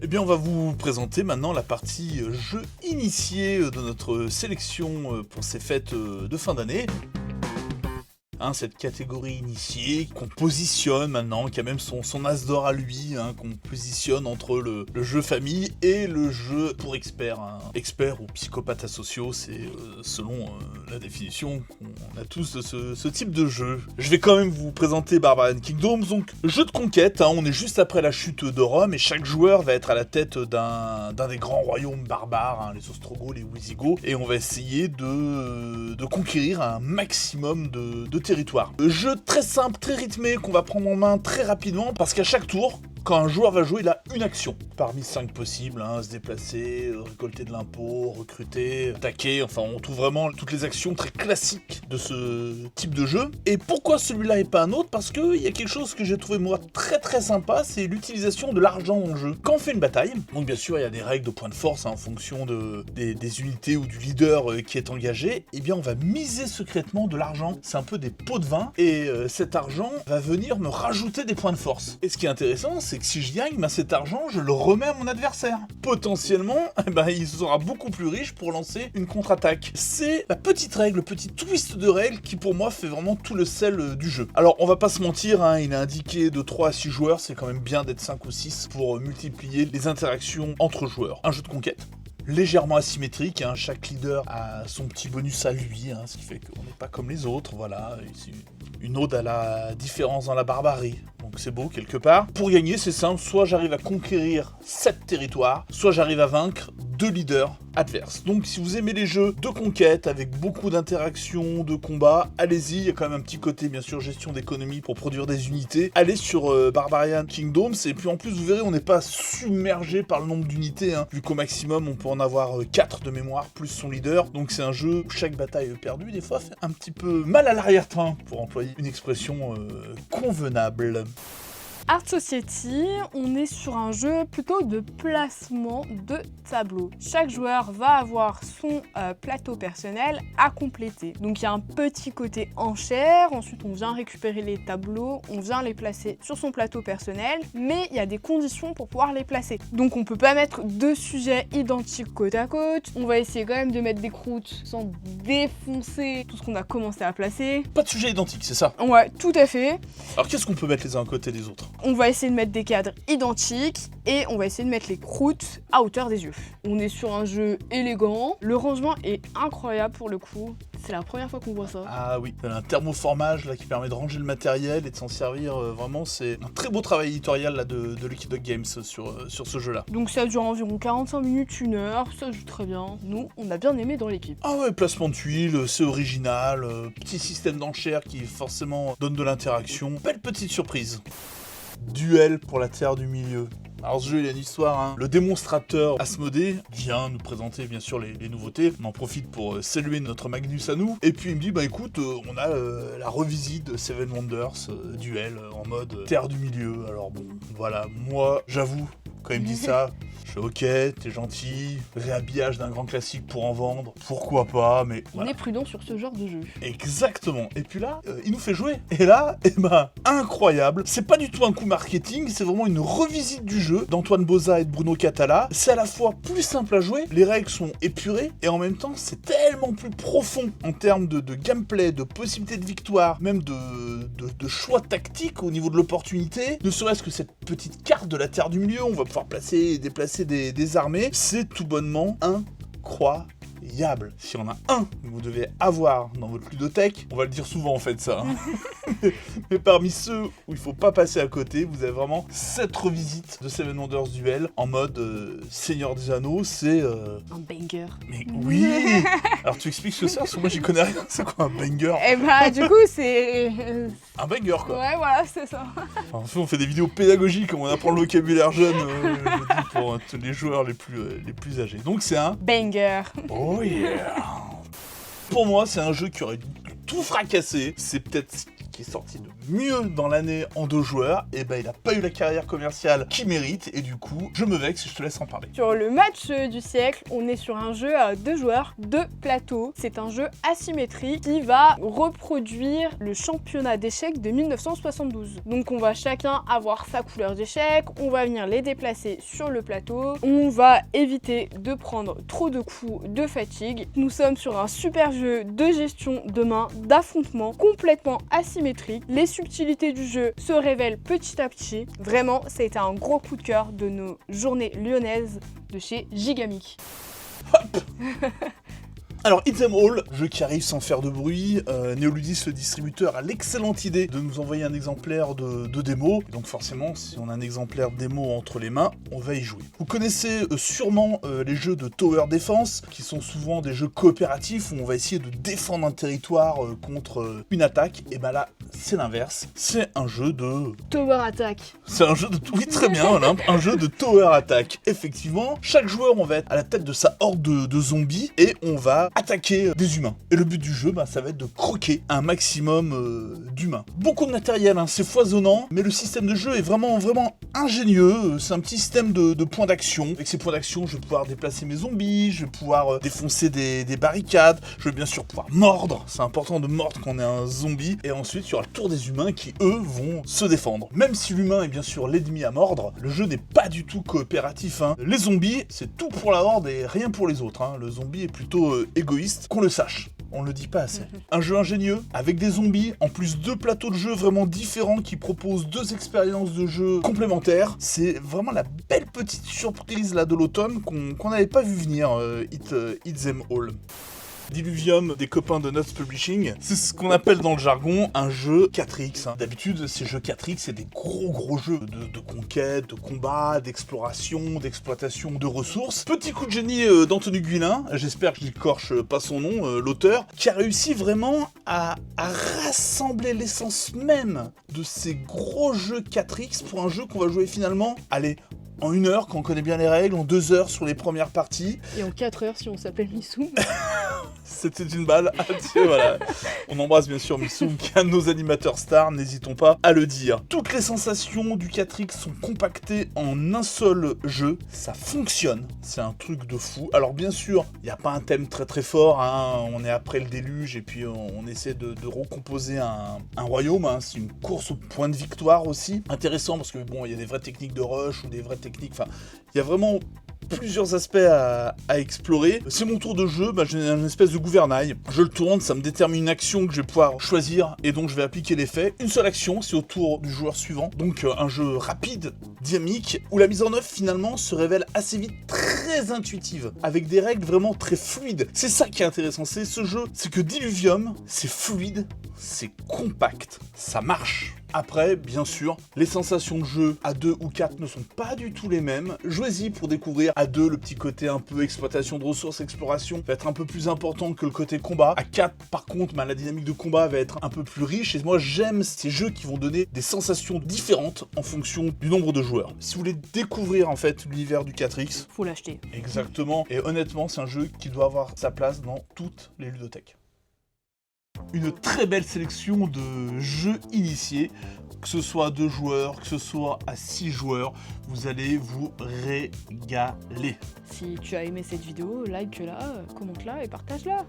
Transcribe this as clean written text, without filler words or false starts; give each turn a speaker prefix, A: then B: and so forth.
A: Eh bien, on va vous présenter maintenant la partie jeu initié de notre sélection pour ces fêtes de fin d'année. Cette catégorie initiée qu'on positionne maintenant, qui a même son as d'or à lui, qu'on positionne entre le jeu famille et le jeu pour experts. Expert ou psychopathe asociaux, c'est selon la définition qu'on a tous de ce type de jeu. Je vais quand même vous présenter Barbarian Kingdoms, donc jeu de conquête, on est juste après la chute de Rome et chaque joueur va être à la tête d'un des grands royaumes barbares, les Ostrogoths, les Wisigoths, et on va essayer de conquérir un maximum de territoire. Jeu très simple, très rythmé, qu'on va prendre en main très rapidement, parce qu'à chaque tour, quand un joueur va jouer, il a une action parmi 5 possibles, se déplacer, récolter de l'impôt, recruter, attaquer, enfin on trouve vraiment toutes les actions très classiques de ce type de jeu. Et pourquoi celui-là et pas un autre? Parce qu'il y a quelque chose que j'ai trouvé moi très très sympa, c'est l'utilisation de l'argent dans le jeu. Quand on fait une bataille, donc bien sûr il y a des règles de points de force en fonction des unités ou du leader qui est engagé, et bien on va miser secrètement de l'argent, c'est un peu des pots de vin, et cet argent va venir me rajouter des points de force. Et ce qui est intéressant, c'est que si je gagne, cet argent, je le remets à mon adversaire. Potentiellement, il sera beaucoup plus riche pour lancer une contre-attaque. C'est la petite règle, le petit twist de règle qui pour moi fait vraiment tout le sel du jeu. Alors on va pas se mentir, il est indiqué de 3 à 6 joueurs, c'est quand même bien d'être 5 ou 6 pour multiplier les interactions entre joueurs. Un jeu de conquête légèrement asymétrique, chaque leader a son petit bonus à lui, ce qui fait qu'on n'est pas comme les autres, voilà, c'est une ode à la différence dans la barbarie, donc c'est beau quelque part. Pour gagner, c'est simple, soit j'arrive à conquérir 7 territoires, soit j'arrive à vaincre 2 leaders adverses. Donc si vous aimez les jeux de conquête avec beaucoup d'interactions, de combats, allez-y, il y a quand même un petit côté bien sûr gestion d'économie pour produire des unités. Allez sur Barbarian Kingdoms, et puis en plus vous verrez, on n'est pas submergé par le nombre d'unités, vu qu'au maximum on peut en avoir 4 de mémoire, plus son leader, donc c'est un jeu où chaque bataille perdue des fois fait un petit peu mal à l'arrière-train, pour employer une expression convenable.
B: Art Society, on est sur un jeu plutôt de placement de tableaux. Chaque joueur va avoir son plateau personnel à compléter. Donc il y a un petit côté enchère, ensuite on vient récupérer les tableaux, on vient les placer sur son plateau personnel, mais il y a des conditions pour pouvoir les placer. Donc on peut pas mettre 2 sujets identiques côte à côte, on va essayer quand même de mettre des croûtes sans défoncer tout ce qu'on a commencé à placer.
A: Pas de sujet identique, c'est ça?
B: Ouais, tout à fait.
A: Alors qu'est-ce qu'on peut mettre les uns à côté des autres?
B: On va essayer de mettre des cadres identiques et on va essayer de mettre les croûtes à hauteur des yeux. On est sur un jeu élégant, le rangement est incroyable pour le coup. C'est la première fois qu'on voit ça.
A: Ah oui, un thermoformage là, qui permet de ranger le matériel et de s'en servir, vraiment c'est un très beau travail éditorial là, de Lucky Duck Games sur ce jeu là.
B: Donc ça dure environ 45 minutes, 1 heure, ça joue très bien. Nous, on a bien aimé dans l'équipe.
A: Ah ouais, placement de tuiles, c'est original, petit système d'enchères qui forcément donne de l'interaction. Belle petite surprise. Duel pour la Terre du Milieu. Alors ce jeu, il a une histoire, Le démonstrateur Asmodée vient nous présenter bien sûr les nouveautés. On en profite pour saluer notre Magnus à nous. Et puis il me dit, écoute, on a la revisite de Seven Wonders, Duel, en mode Terre du Milieu. Alors bon, voilà, moi, j'avoue, quand il me dit ça, je fais ok, t'es gentil, réhabillage d'un grand classique pour en vendre, pourquoi pas, mais
B: voilà. On est prudent sur ce genre de jeu.
A: Exactement. Et puis là, il nous fait jouer. Et là, incroyable. C'est pas du tout un coup marketing, c'est vraiment une revisite du jeu d'Antoine Boza et de Bruno Catala. C'est à la fois plus simple à jouer, les règles sont épurées, et en même temps, c'est tellement plus profond en termes de gameplay, de possibilités de victoire, même de choix tactiques au niveau de l'opportunité. Ne serait-ce que cette petite carte de la Terre du Milieu, on va pouvoir placer et déplacer des armées. C'est tout bonnement incroyable. S'il y en a un que vous devez avoir dans votre ludothèque, on va le dire souvent en fait ça, mais parmi ceux où il faut pas passer à côté, vous avez vraiment cette revisite de Seven Wonders Duel en mode Seigneur des Anneaux, c'est...
B: Un banger.
A: Mais oui. Alors tu expliques ce que c'est, parce que moi j'y connais rien, c'est quoi un banger?
B: Et du coup c'est...
A: Un banger quoi.
B: Ouais voilà, c'est ça.
A: En fait on fait des vidéos pédagogiques, on apprend le vocabulaire jeune, je dis pour tous les joueurs les plus âgés. Donc c'est un...
B: banger.
A: Oh yeah. Pour moi, c'est un jeu qui aurait dû tout fracasser. C'est peut-être ce qui qui est sorti de mieux dans l'année en 2 joueurs, et ben il a pas eu la carrière commerciale qu'il mérite, et du coup, je me vexe, je te laisse en parler.
B: Sur le match du siècle, on est sur un jeu à 2 joueurs, 2 plateaux. C'est un jeu asymétrique qui va reproduire le championnat d'échecs de 1972. Donc on va chacun avoir sa couleur d'échecs, on va venir les déplacer sur le plateau, on va éviter de prendre trop de coups de fatigue. Nous sommes sur un super jeu de gestion de main, d'affrontement complètement asymétrique. Les subtilités du jeu se révèlent petit à petit. Vraiment, ça a été un gros coup de cœur de nos journées lyonnaises de chez Gigamic.
A: Alors, Hit Them All, jeu qui arrive sans faire de bruit. Neoludis, le distributeur, a l'excellente idée de nous envoyer un exemplaire de démo. Donc forcément, si on a un exemplaire de démo entre les mains, on va y jouer. Vous connaissez sûrement les jeux de Tower Defense, qui sont souvent des jeux coopératifs où on va essayer de défendre un territoire contre une attaque. Et ben là, c'est l'inverse. C'est un jeu de...
B: Tower Attack.
A: C'est un jeu de... Oui, très bien, Olympe. Un jeu de Tower Attack. Effectivement, chaque joueur, on va être à la tête de sa horde de zombies et on va attaquer des humains. Et le but du jeu, ça va être de croquer un maximum d'humains. Beaucoup de matériel, c'est foisonnant, mais le système de jeu est vraiment ingénieux. C'est un petit système de points d'action. Avec ces points d'action, je vais pouvoir déplacer mes zombies, je vais pouvoir défoncer des barricades, je vais bien sûr pouvoir mordre. C'est important de mordre quand on est un zombie. Et ensuite, il y aura le tour des humains qui, eux, vont se défendre. Même si l'humain est bien sûr l'ennemi à mordre, le jeu n'est pas du tout coopératif. Les zombies, c'est tout pour la horde et rien pour les autres. Le zombie est plutôt égoïste, qu'on le sache. On le dit pas assez. Un jeu ingénieux, avec des zombies, en plus 2 plateaux de jeu vraiment différents qui proposent 2 expériences de jeu complémentaires. C'est vraiment la belle petite surprise là de l'automne qu'on n'avait pas vu venir, Hit Them All. Diluvium, des copains de Nuts Publishing, c'est ce qu'on appelle dans le jargon un jeu 4X. D'habitude, ces jeux 4X, c'est des gros jeux de conquête, de combat, d'exploration, d'exploitation de ressources. Petit coup de génie d'Anthony Guilin, j'espère que je n'écorche pas son nom, l'auteur, qui a réussi vraiment à rassembler l'essence même de ces gros jeux 4X pour un jeu qu'on va jouer finalement, allez, en 1 heure, quand on connaît bien les règles, en 2 heures sur les premières parties.
B: Et en 4 heures si on s'appelle Missoum.
A: C'était une balle. Voilà. On embrasse bien sûr Missoum, qui est un de nos animateurs stars, n'hésitons pas à le dire. Toutes les sensations du 4X sont compactées en un seul jeu. Ça fonctionne, c'est un truc de fou. Alors bien sûr, il n'y a pas un thème très fort, on est après le déluge et puis on essaie de recomposer un royaume. C'est une course au point de victoire aussi. Intéressant parce que bon, il y a des vraies techniques de rush ou des vraies techniques, enfin, il y a vraiment plusieurs aspects à explorer. C'est mon tour de jeu, j'ai une espèce de gouvernail. Je le tourne, ça me détermine une action que je vais pouvoir choisir et donc je vais appliquer l'effet. Une seule action, c'est au tour du joueur suivant. Donc un jeu rapide, dynamique, où la mise en œuvre finalement se révèle assez vite très intuitive, avec des règles vraiment très fluides. C'est ça qui est intéressant, c'est ce jeu, c'est que Diluvium, c'est fluide, c'est compact, ça marche. Après, bien sûr, les sensations de jeu à 2 ou 4 ne sont pas du tout les mêmes. Jouez-y pour découvrir. À 2, le petit côté un peu exploitation de ressources, exploration, va être un peu plus important que le côté combat. À 4, par contre, la dynamique de combat va être un peu plus riche. Et moi, j'aime ces jeux qui vont donner des sensations différentes en fonction du nombre de joueurs. Si vous voulez découvrir en fait l'univers du 4X,
B: faut l'acheter.
A: Exactement. Et honnêtement, c'est un jeu qui doit avoir sa place dans toutes les ludothèques. Une très belle sélection de jeux initiés, que ce soit à 2 joueurs, que ce soit à 6 joueurs, vous allez vous régaler.
B: Si tu as aimé cette vidéo, like-la, commente-la et partage-la.